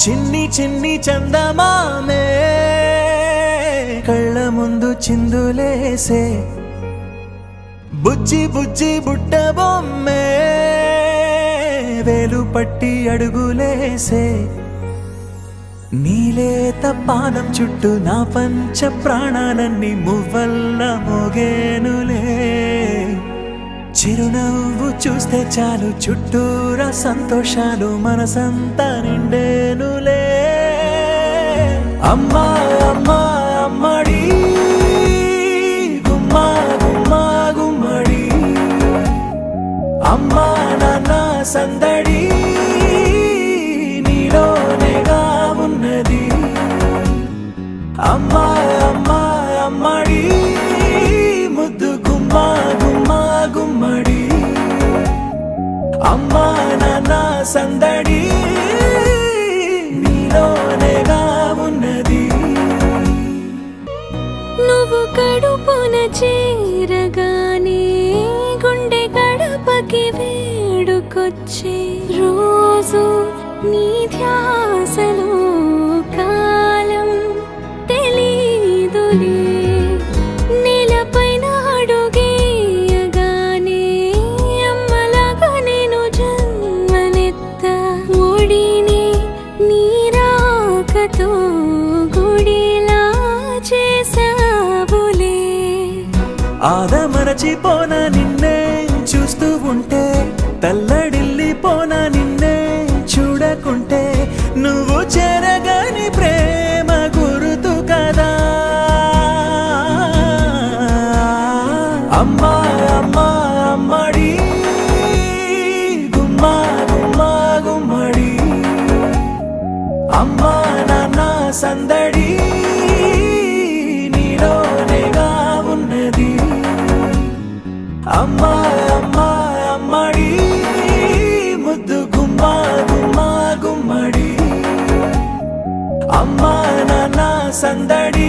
చిన్ని చిన్ని చందమామే కళ్ళ ముందు చిందులేసే బుజ్జి బుజ్జి బుట్ట బొమ్మే వేలు పట్టి అడుగులేసే నీలేత పానం చుట్టూ నా పంచ ప్రాణాలన్నీ మువ్వల్ల మోగేనులే చిరునవ్వు చూస్తే చాలు చుట్టూరా సంతోషాలు మనసంతా నిండేనులే అమ్మా అమ్మా అమ్మడి గుమ్మా గుమ్మా గుమ్మడి అమ్మా నాన్న సందడి నీలోనేగా ఉన్నది అమ్మా అమ్మా అమ్మడి ముద్దు గుమ్మా గుమ్మా గుమ్మడి అమ్మా నాన్న సందడి నీలోనేగా ఉన్నది నువ్వు కడుపున చేరగానే గుండె గడపకి వేడుకొచ్చే రోజు నీ ధ్యాసలో కాలం తెలీదులే నేలపైన అడుగేయగానే అమ్మలాగా నేను జన్మనెత్త ఒడిని నీ రాకతో గుడిలా చేసావులే ఆదమరచిపోన నిన్నే చూస్తూ ఉంటే తల్లడిల్లిపోన నిన్నే చూడకుంటే నువ్వు చెరగని ప్రేమ గురుతు కదా అమ్మా అమ్మా అమ్మడి గుమ్మా గుమ్మా గుమ్మడి అమ్మా నాన్న సందడి నీలోనేగా ఉన్నది అమ్మా అమ్మా అమ్మడి ముద్దు గుమ్మా గుమ్మా గుమ్మడి అమ్మా నాన్న సందడి